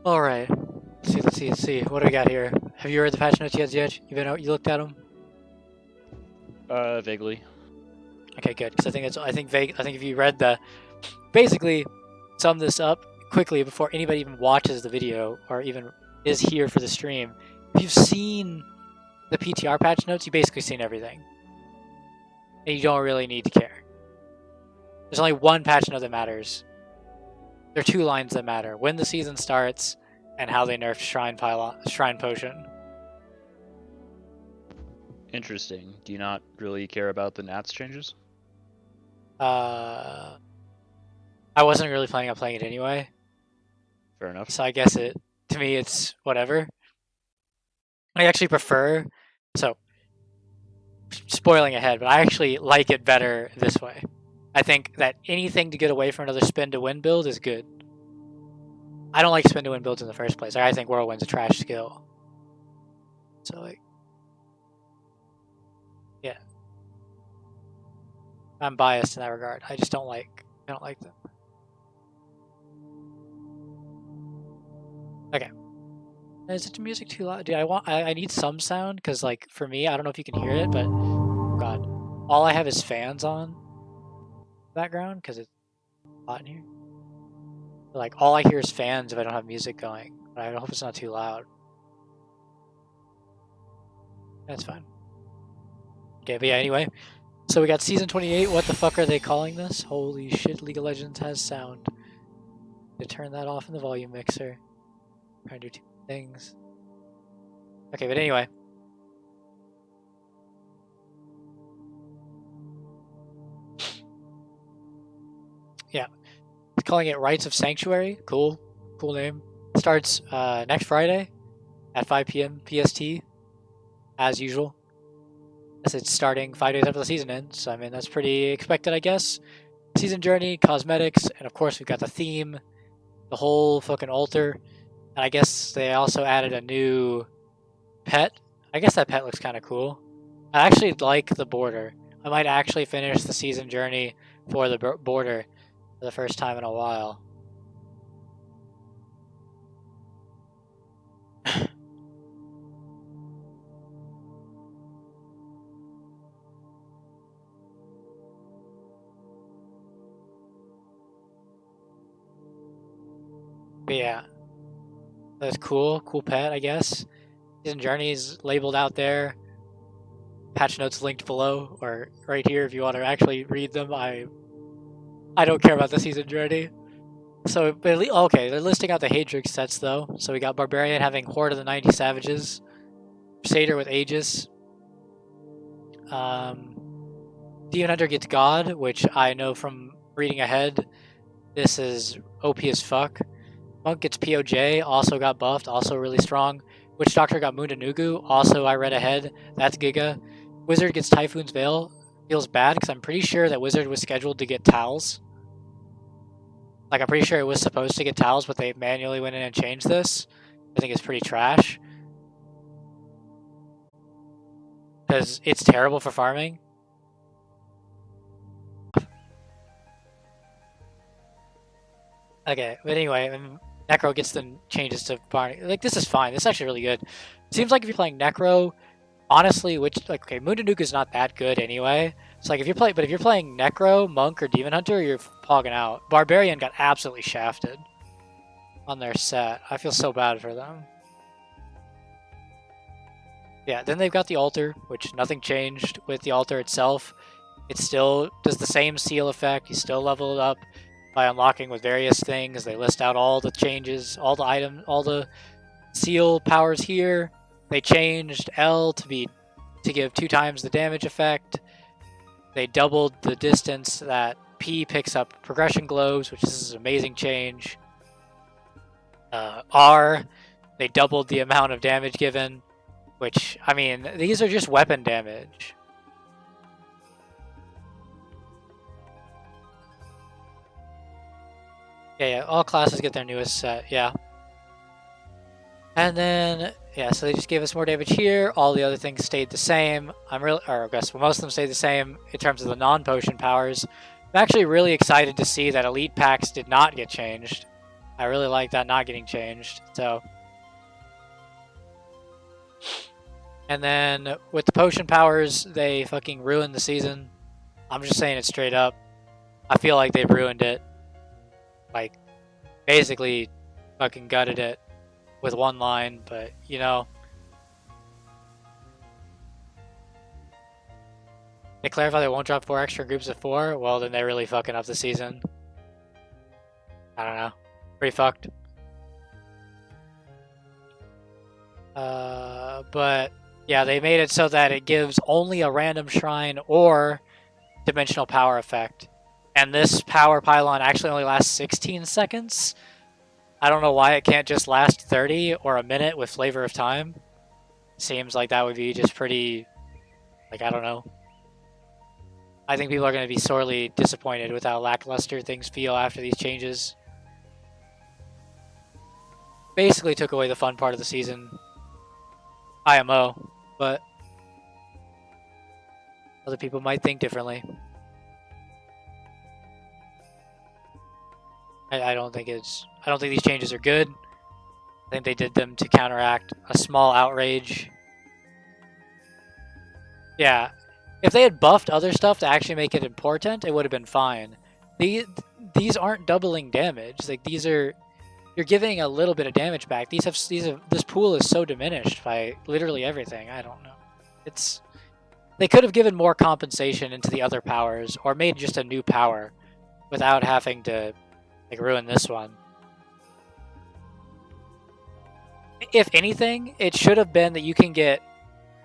All right. Let's see. What do we got here? Have you read the patch notes yet? You looked at them? Vaguely. Okay, good. Because I think if you read basically sum this up quickly before anybody even watches the video or even is here for the stream. If you've seen the PTR patch notes, you've basically seen everything, and you don't really need to care. There's only one patch note that matters. There are two lines that matter: when the season starts and how they nerfed Shrine Potion. Interesting. Do you not really care about the Nats changes? I wasn't really planning on playing it anyway, Fair enough. so I guess to me it's whatever. I actually prefer, so spoiling ahead, but I actually like it better this way. I think that anything to get away from another spin to win build is good. I don't like spin to win builds in the first place. I think Whirlwind's a trash skill. So like, yeah, I'm biased in that regard. I don't like them. Okay. Is the music too loud? Dude, I need some sound because like for me, I don't know if you can hear it, but oh god, all I have is fans on background because it's hot in here. But, like all I hear is fans if I don't have music going. But I hope it's not too loud. That's fine. Okay, but yeah, anyway. So we got season 28. What the fuck are they calling this? Holy shit, League of Legends has sound. To turn that off in the volume mixer. Trying to do two things. Okay, but anyway. Yeah. Calling it Rites of Sanctuary. Cool. Cool name. Starts next Friday at 5 p.m. PST. As usual. As it's starting 5 days after the season ends. So, I mean, that's pretty expected, I guess. Season journey, cosmetics, and of course we've got the theme. The whole fucking altar. And I guess they also added a new pet. I guess that pet looks kind of cool. I actually like the border. I might actually finish the season journey for the border for the first time in a while. But yeah, that's cool. Cool pet, I guess. Season journeys labeled out there. Patch notes linked below or right here if you want to actually read them. I don't care about the season journey. So, okay, they're listing out the Hadrix sets though. So we got Barbarian having Horde of the 90 Savages, Crusader with Aegis. Demon Hunter gets God, which I know from reading ahead. This is OP as fuck. Monk gets POJ, also got buffed, also really strong. Witch Doctor got Mundanugu, also I read ahead. That's Giga. Wizard gets Typhoon's Veil. Feels bad because I'm pretty sure that Wizard was scheduled to get Towels. Like, I'm pretty sure it was supposed to get Towels, but they manually went in and changed this. I think it's pretty trash. Because it's terrible for farming. Okay, but anyway, Necro gets the changes to Barney. Like, this is fine. This is actually really good. Seems like if you're playing Necro, honestly, okay, Mundanuke is not that good anyway. So like if you're playing Necro, Monk, or Demon Hunter, you're pogging out. Barbarian got absolutely shafted on their set. I feel so bad for them. Yeah, then they've got the altar, which nothing changed with the altar itself. It still does the same seal effect. You still level it up by unlocking with various things. They list out all the changes, all the items, all the seal powers here. They changed L to give 2 times the damage effect. They doubled the distance that P picks up progression globes, which is an amazing change. R, they doubled the amount of damage given, which, I mean, these are just weapon damage. Yeah, all classes get their newest set, yeah. And then, yeah, so they just gave us more damage here. All the other things stayed the same. I guess most of them stayed the same in terms of the non-potion powers. I'm actually really excited to see that elite packs did not get changed. I really like that not getting changed. So, and then with the potion powers, they fucking ruined the season. I'm just saying it straight up. I feel like they've ruined it. Like, basically fucking gutted it with one line, but you know. They clarify they won't drop 4 extra groups of 4? Well, then they're really fucking up the season. I don't know. Pretty fucked. But yeah, they made it so that it gives only a random shrine or dimensional power effect. And this power pylon actually only lasts 16 seconds. I don't know why it can't just last 30 or a minute with Flavor of Time. Seems like that would be just pretty, like, I don't know. I think people are going to be sorely disappointed with how lackluster things feel after these changes. Basically took away the fun part of the season. IMO, but other people might think differently. I don't think these changes are good. I think they did them to counteract a small outrage. Yeah, if they had buffed other stuff to actually make it important, it would have been fine. These aren't doubling damage. Like you're giving a little bit of damage back. This pool is so diminished by literally everything. I don't know. They could have given more compensation into the other powers or made just a new power without having to like ruin this one. If anything, it should have been that you can get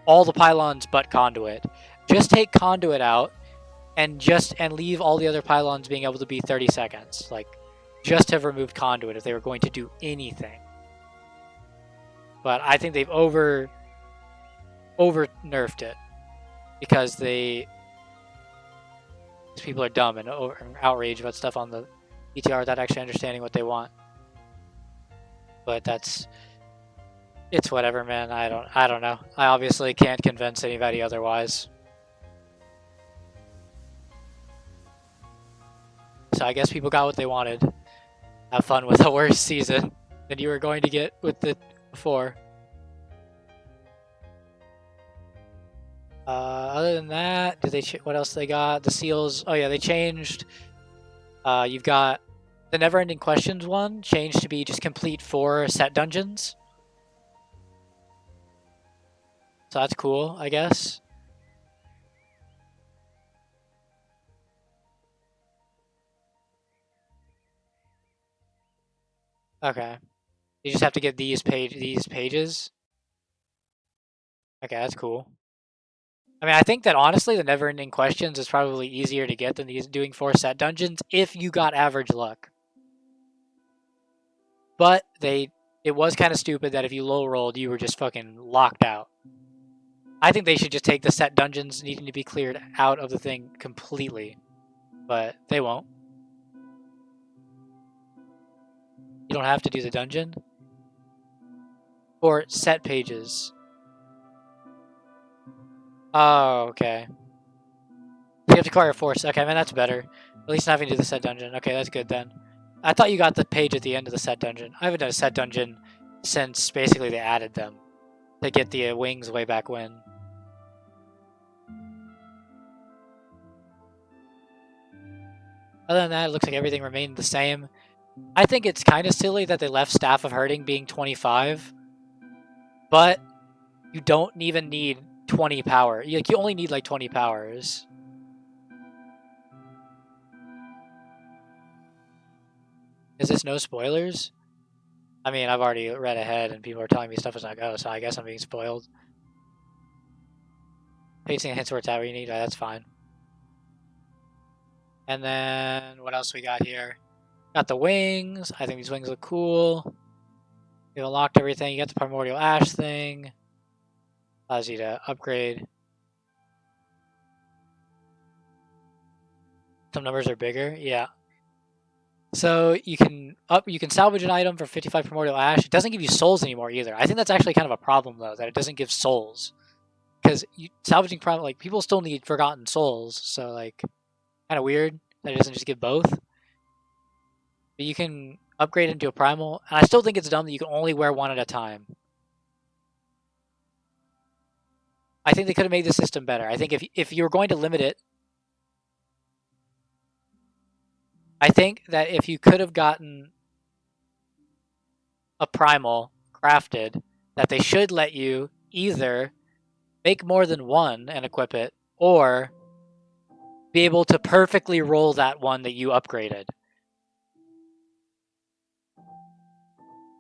all the pylons but conduit. Just take conduit out and leave all the other pylons being able to be 30 seconds. Like, just have removed conduit if they were going to do anything. But I think they've over nerfed it because these people are dumb and outraged about stuff on the BTR without actually understanding what they want. But it's whatever, man. I don't know. I obviously can't convince anybody otherwise. So I guess people got what they wanted. Have fun with a worse season than you were going to get with the before. Other than that, what else they got? The seals. Oh yeah, they changed. You've got the never-ending questions one changed to be just complete 4 set dungeons. So that's cool, I guess. Okay. You just have to get these pages. Okay, that's cool. I mean, I think that honestly, the never-ending questions is probably easier to get than these doing 4 set dungeons if you got average luck. But it was kind of stupid that if you low rolled, you were just fucking locked out. I think they should just take the set dungeons needing to be cleared out of the thing completely, but they won't. You don't have to do the dungeon or set pages. Oh, okay. You have to acquire force. Okay, man, that's better. At least not having to do the set dungeon. Okay, that's good then. I thought you got the page at the end of the set dungeon. I haven't done a set dungeon since basically they added them to get the wings way back when. Other than that, it looks like everything remained the same. I think it's kind of silly that they left Staff of Hurting being 25, but you don't even need 20 power. You only need like 20 powers. Is this no spoilers? I mean, I've already read ahead and people are telling me stuff is not go, so I guess I'm being spoiled. Pacing hints where it's at where you need, that's fine. And then what else we got here? Got the wings. I think these wings look cool. We unlocked everything. You got the Primordial Ash thing. Allows you to upgrade. Some numbers are bigger, yeah. So you can salvage an item for 55 Primordial Ash. It doesn't give you souls anymore either. I think that's actually kind of a problem though, that it doesn't give souls. Because salvaging people still need Forgotten Souls, so like kind of weird that it doesn't just give both. But you can upgrade into a primal, and I still think it's dumb that you can only wear one at a time. I think they could have made the system better. I think if you were going to limit it, I think that if you could have gotten a primal crafted, that they should let you either make more than one and equip it, or be able to perfectly roll that one that you upgraded.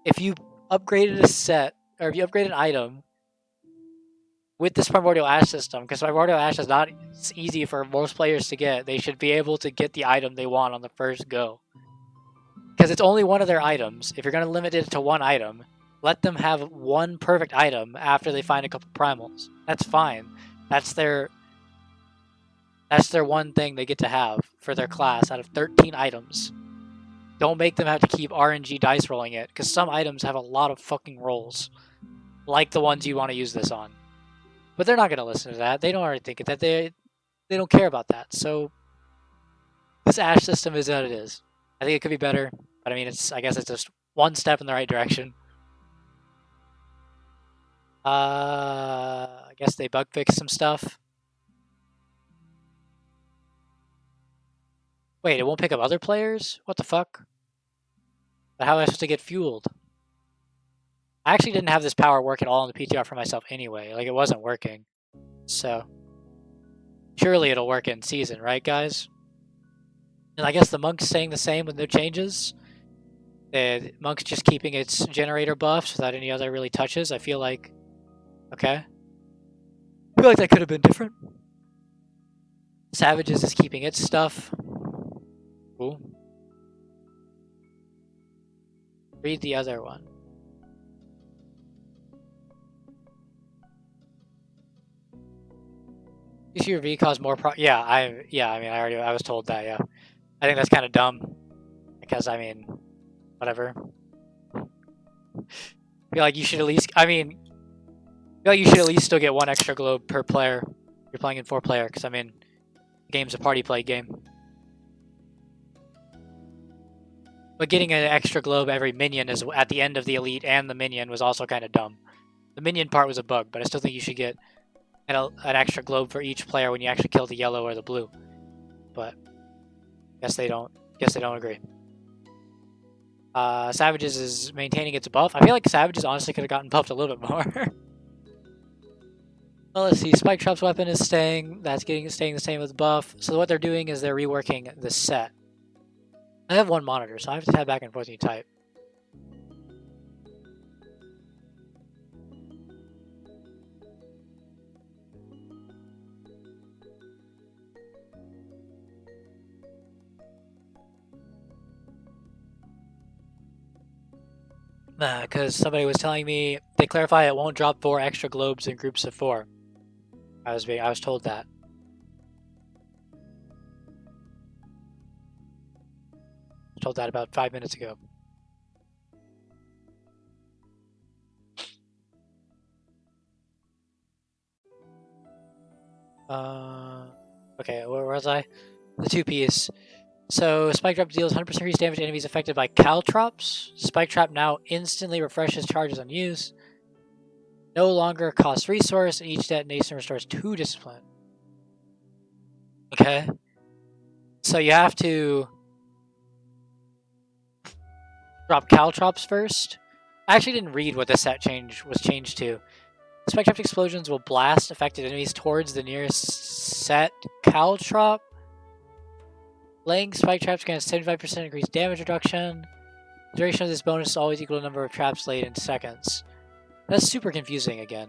If you upgraded a set, or if you upgrade an item with this Primordial Ash system, because Primordial Ash is not easy for most players to get, they should be able to get the item they want on the first go. Because it's only one of their items. If you're going to limit it to one item, let them have one perfect item after they find a couple primals. That's fine. That's their one thing they get to have for their class out of 13 items. Don't make them have to keep RNG dice rolling it, because some items have a lot of fucking rolls. Like the ones you want to use this on. But they're not going to listen to that. They don't already think that. They don't care about that. So this Ash system is what it is. I think it could be better, but I mean, I guess it's just one step in the right direction. I guess they bug fixed some stuff. Wait, it won't pick up other players? What the fuck? But how am I supposed to get fueled? I actually didn't have this power work at all in the PTR for myself anyway. Like, it wasn't working. So, surely it'll work in season, right, guys? And I guess the Monk's staying the same with no changes. The Monk's just keeping its generator buffs without any other really touches. I feel like... Okay. I feel like that could have been different. Savages is keeping its stuff. Cool. Read the other one. UV cause more yeah, I mean, I was told that, yeah. I think that's kind of dumb. Because, I mean, whatever. I feel like you should at least, I mean, I feel like you should at least still get one extra globe per player. If you're playing in 4-player, because, I mean, the game's a party play game. But getting an extra globe every minion is at the end of the elite and the minion was also kind of dumb. The minion part was a bug, but I still think you should get an extra globe for each player when you actually kill the yellow or the blue. But guess they don't agree. Savages is maintaining its buff. I feel like Savages honestly could have gotten buffed a little bit more. Well, let's see. Spike Trap's weapon is staying. That's staying the same with buff. So what they're doing is they're reworking the set. I have one monitor, so I have to tab back and forth when you type. Because somebody was telling me they clarify it won't drop 4 extra globes in groups of 4. I was told that. I was told that about 5 minutes ago. Okay, where was I? The 2-piece. So, Spike Trap deals 100% increased damage to enemies affected by Caltrops. Spike Trap now instantly refreshes charges on use. No longer costs resource, and each detonation restores 2 discipline. Okay. So you have to drop Caltrops first. I actually didn't read what the set change was changed to. Spike Trap explosions will blast affected enemies towards the nearest set Caltrop. Laying Spike Traps grants 75% increased damage reduction. The duration of this bonus is always equal to the number of traps laid in seconds. That's super confusing again.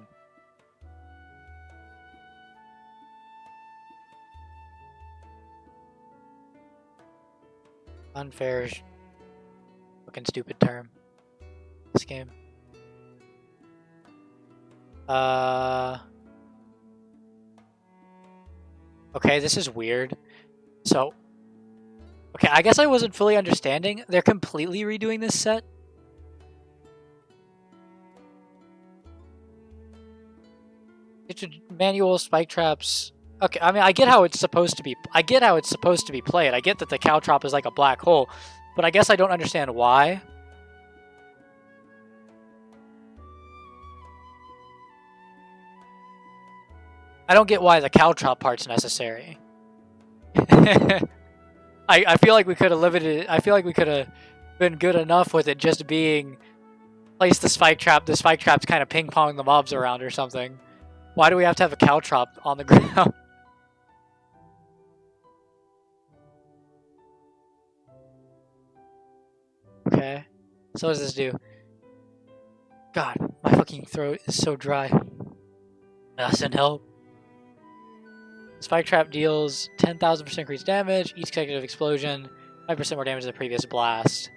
Unfair, fucking stupid term. This game. Okay, this is weird. So, okay, I guess I wasn't fully understanding. They're completely redoing this set. It's manual spike traps. Okay, I mean, I get how it's supposed to be. I get how it's supposed to be played. I get that the Caltrop is like a black hole, but I guess I don't understand why. I don't get why the caltrop part's necessary. I feel like we could have limited it. I feel like we could have been good enough with it just being place the spike trap. The spike trap's kind of ping pong the mobs around or something. Why do we have to have a caltrop on the ground? Okay. So what does this do? God, my fucking throat is so dry. Send help. Spike trap deals 10,000% increased damage. Each consecutive explosion, 5% more damage than the previous blast.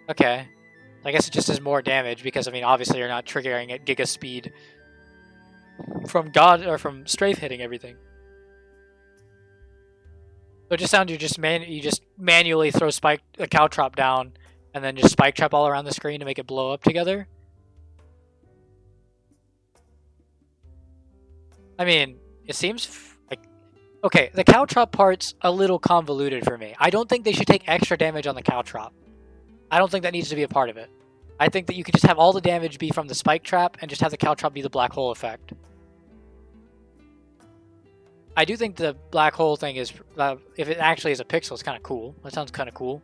Okay. I guess it just does more damage because, I mean, obviously you're not triggering at giga speed from God or from strafe hitting everything. So it just sounds you just manually throw a caltrop down and then just spike trap all around the screen to make it blow up together. I mean, it seems like okay. The caltrop part's a little convoluted for me. I don't think they should take extra damage on the caltrop. I don't think that needs to be a part of it. I think that you could just have all the damage be from the spike trap and just have the caltrop be the black hole effect. I do think the black hole thing is, if it actually is a pixel, it's kind of cool. That sounds kind of cool.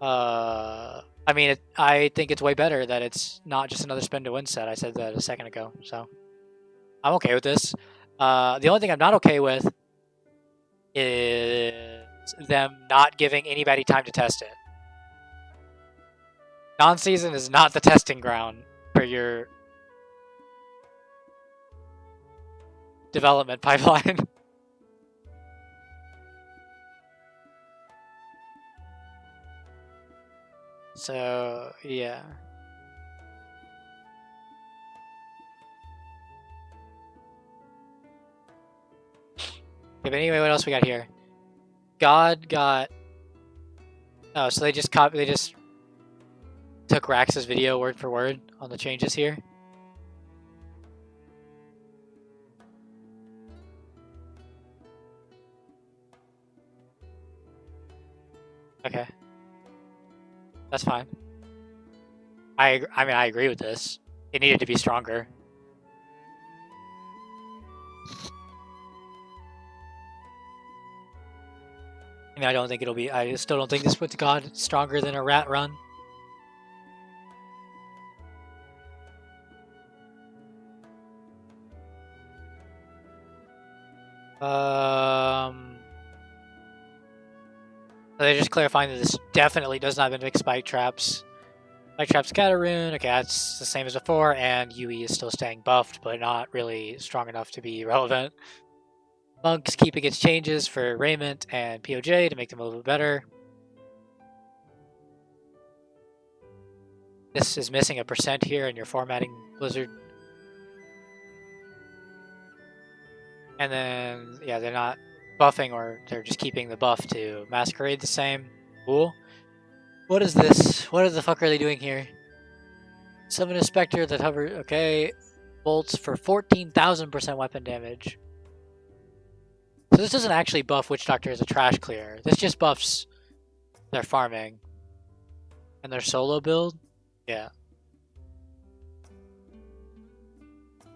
I mean, I think it's way better that it's not just another spin to win set. I said that a second ago, so I'm okay with this. The only thing I'm not okay with is them not giving anybody time to test it. Non-season is not the testing ground for your development pipeline. So, yeah. Okay, but anyway, what else we got here? God got... Oh, so they just took Rax's video word for word on the changes here. Okay. That's fine. I mean, I agree with this. It needed to be stronger. I mean, I don't think it'll be... I still don't think this puts God stronger than a rat run. They're just clarifying that this definitely does not mimic spike traps. Spike traps Catarune, okay, that's the same as before, and UE is still staying buffed, but not really strong enough to be relevant. Monk's keeping its changes for Raiment and POJ to make them a little bit better. This is missing a % here in your formatting, Blizzard. And then, yeah, they're not buffing, or they're just keeping the buff to Masquerade the same. Cool. What is this? What the fuck are they doing here? Summon a Spectre that hovers... Okay. Bolts for 14,000% weapon damage. So this doesn't actually buff Witch Doctor as a trash clear. This just buffs their farming. And their solo build? Yeah.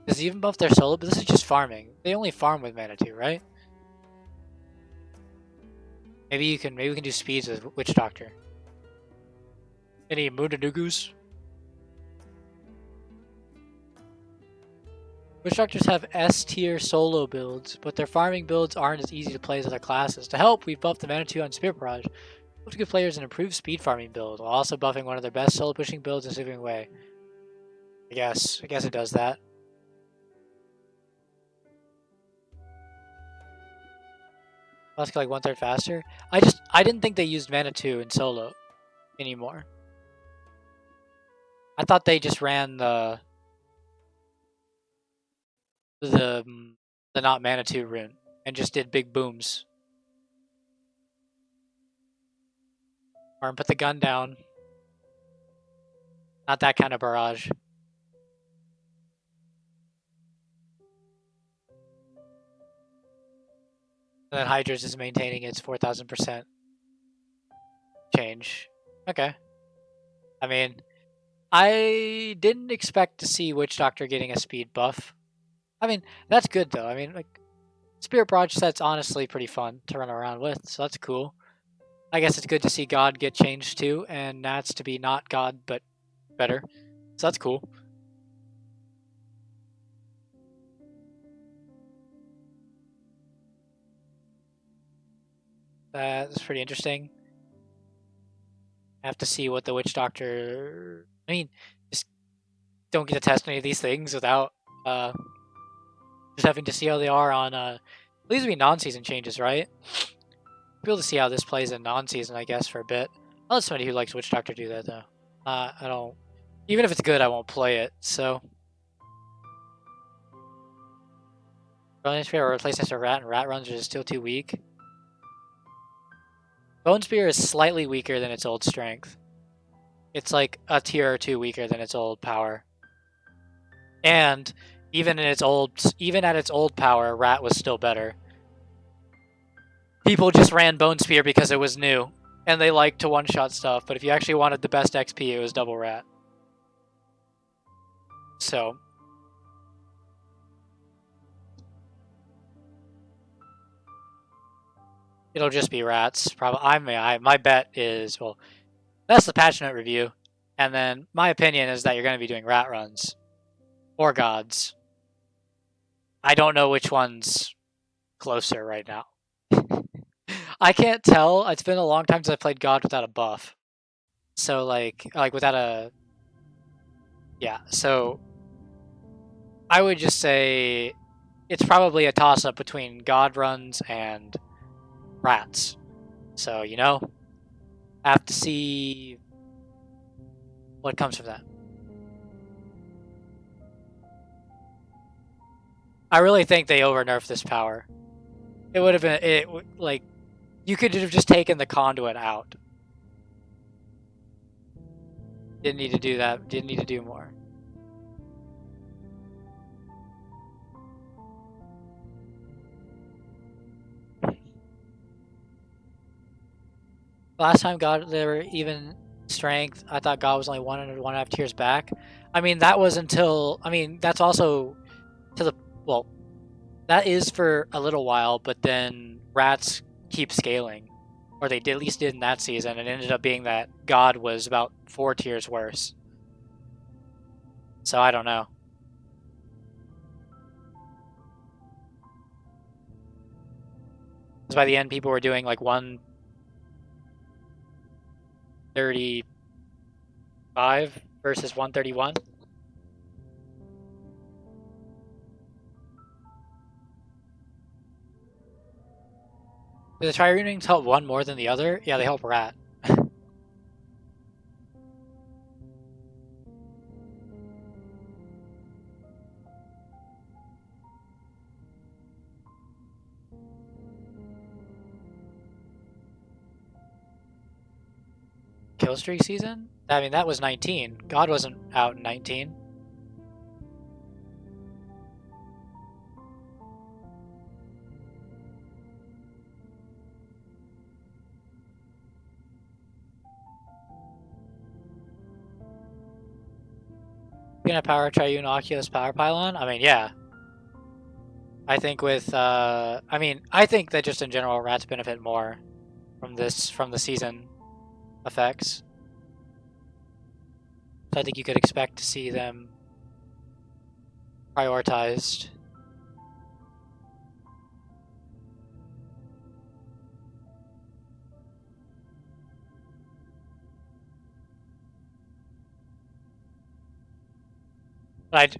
Does it even buff their solo? But this is just farming. They only farm with Manitou, right? Maybe we can do speeds with Witch Doctor. Any Mudanugus? Witch Doctors have S tier solo builds, but their farming builds aren't as easy to play as other classes. To help, we've buffed the Manitou on Spirit Barrage. Hope to give players an improved speed farming build, while also buffing one of their best solo pushing builds in a significant way. I guess it does that. Let's go like 1/3 faster. I didn't think they used Manitou in solo anymore. I thought they just ran the not Manitou rune and just did big booms. Or put the gun down. Not that kind of barrage. And then Hydra's is maintaining its 4,000%. change. Okay. I mean, I didn't expect to see Witch Doctor getting a speed buff. I mean, that's good though. I mean, like, Spirit Barrage set's honestly pretty fun to run around with, so that's cool. I guess it's good to see God get changed too, and Nats to be not God, but better. So that's cool. That's pretty interesting. I have to see what the Witch Doctor... I mean, just don't get to test any of these things without just having to see how they are on... these would be non-season changes, right? Be able to see how this plays in non-season, I guess, for a bit. I'll let somebody who likes Witch Doctor do that, though. I don't... Even if it's good, I won't play it, so... Brilliant Spear or replacement for Rat, and Rat runs are still too weak. Bone Spear is slightly weaker than its old strength. It's like a tier or two weaker than its old power. And even at its old power, Rat was still better. People just ran Bone Spear because it was new, and they liked to one-shot stuff, but if you actually wanted the best XP, it was double Rat. So... It'll just be Rats. Probably. My bet is, well, that's the patch note review. And then my opinion is that you're going to be doing Rat runs. Or Gods. I don't know which one's closer right now. I can't tell. It's been a long time since I played God without a buff. So, like without a... Yeah, so... I would just say it's probably a toss-up between God runs and Rats. So, you know, I have to see what comes from that. I really think they over-nerfed this power. It would have been... like, you could have just taken the conduit out. Didn't need to do that. Didn't need to do more. Last time God, they were even strength. I thought God was only 1.5 tiers back. I mean, that was until... I mean, that's also to the... Well, that is for a little while, but then Rats keep scaling. Or they at least did in that season, and it ended up being that God was about 4 tiers worse. So I don't know. Because by the end, people were doing like 135 versus 131. Do the Trireunings help one more than the other? Yeah, they help Rat. Killstreak season? I mean, that was 19. God wasn't out in 19. Gonna power Triune Oculus Power Pylon? I mean, yeah. I think with, I mean, I think that just in general, Rats benefit more from the season effects. So I think you could expect to see them prioritized.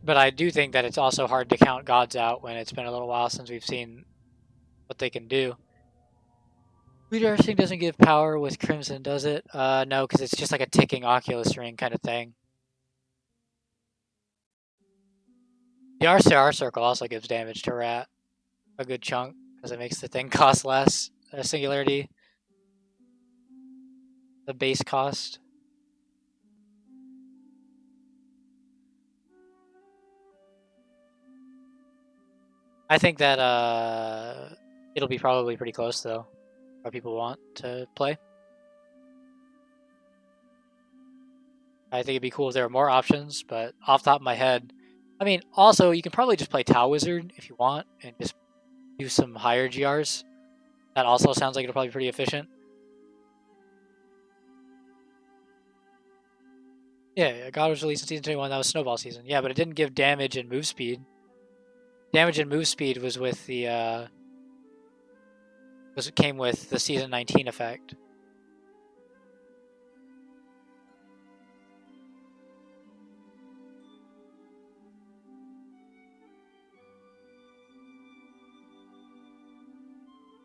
But I do think that it's also hard to count gods out when it's been a little while since we've seen what they can do. Redirecting doesn't give power with Crimson, does it? No, because it's just like a ticking Oculus ring kind of thing. The RCR circle also gives damage to Rat. A good chunk, because it makes the thing cost less. Singularity. The base cost. I think that it'll be probably pretty close though, what people want to play. I think it'd be cool if there were more options, but off the top of my head, I mean, also you can probably just play Tau Wizard if you want and just do some higher GRs. That also sounds like it'll probably be pretty efficient. Yeah, God was released in season 21. That was Snowball season. Yeah, but it didn't give damage and move speed. Damage and move speed was with the came with the season 19 effect.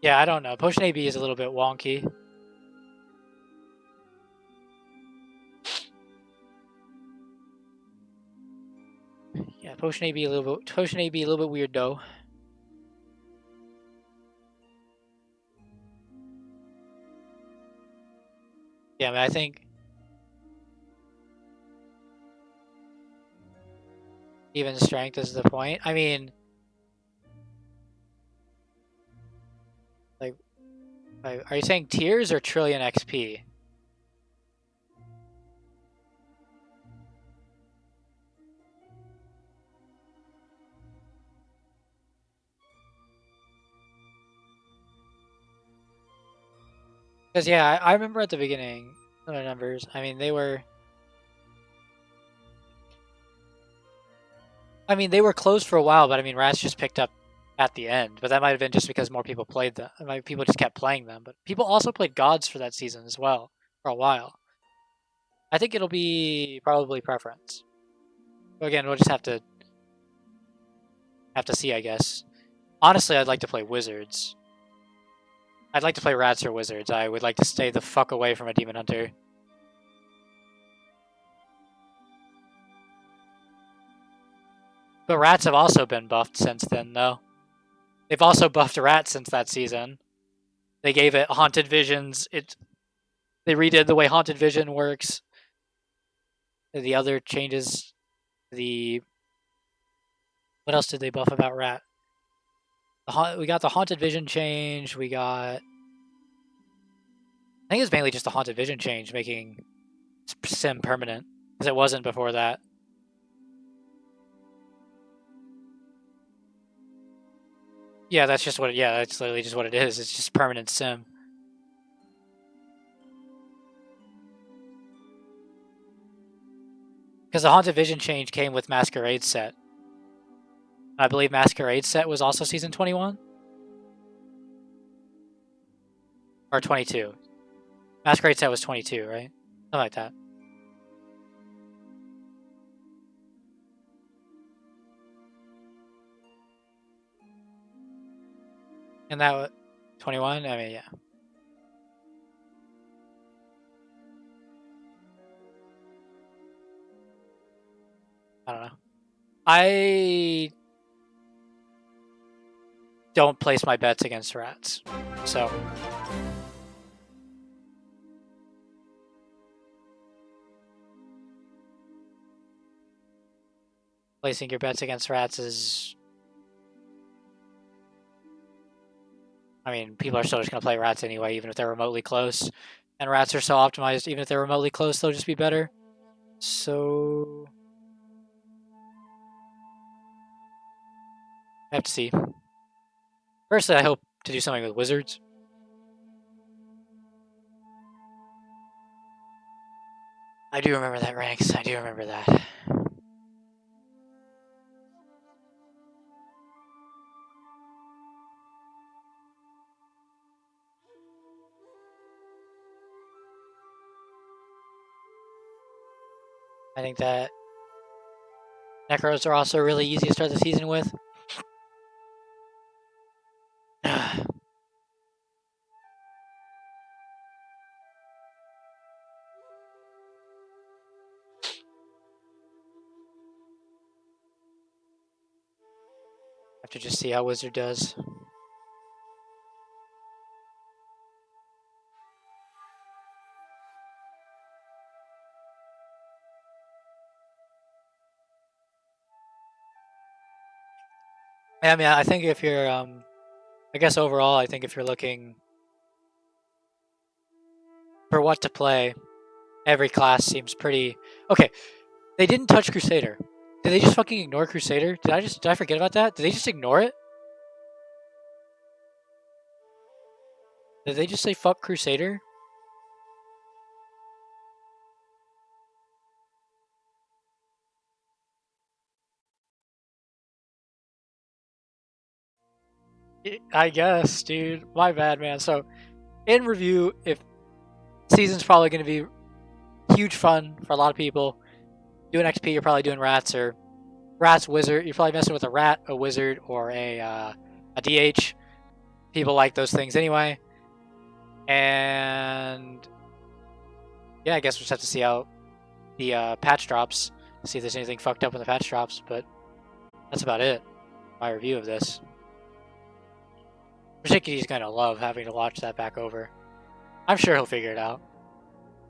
Yeah, I don't know. Potion AB is a little bit wonky. Yeah, Potion AB a little bit weird though. Yeah, I mean, I think even strength is the point. I mean, like, are you saying tiers or trillion XP? Because yeah, I remember at the beginning, some of the numbers. I mean, they were closed for a while, but I mean, rats just picked up at the end. But that might have been just because more people played them. People just kept playing them. But people also played gods for that season as well for a while. I think it'll be probably preference. But again, we'll just have to see, I guess. Honestly, I'd like to play wizards. I'd like to play rats or wizards. I would like to stay the fuck away from a demon hunter. But rats have also been buffed since then, though. They've also buffed rats since that season. They gave it haunted visions. They redid the way haunted vision works. The other changes, what else did they buff about rat? We got the haunted vision change. I think it's mainly just the haunted vision change making sim permanent, because it wasn't before that. Yeah, that's just what. Yeah, that's literally just what it is. It's just permanent sim. Because the haunted vision change came with Masquerade set. I believe Masquerade set was also season 21 or 22. Masquerade set was 22, right? Something like that. And that 21. I mean, yeah. I don't know. I don't place my bets against rats, so placing your bets against rats is. I mean, people are still just gonna play rats anyway, even if they're remotely close. And rats are so optimized, even if they're remotely close, they'll just be better. So I have to see. Firstly, I hope to do something with wizards. I do remember that, Ranks. I do remember that. I think that Necros are also really easy to start the season with. Have to just see how Wizard does. I mean, I think if you're, I guess overall, I think if you're looking for what to play, every class seems pretty Okay, they didn't touch Crusader. Did they just fucking ignore Crusader? Did I forget about that? Did they just ignore it? Did they just say fuck Crusader? I guess, dude. My bad, man. So, in review, if season's probably going to be huge fun for a lot of people. Doing XP, you're probably doing rats or rats wizard. You're probably messing with a rat, a wizard, or a DH. People like those things anyway. And yeah, I guess we'll just have to see how the patch drops. See if there's anything fucked up in the patch drops. But that's about it. My review of this. Particularly, he's gonna love having to watch that back over. I'm sure he'll figure it out.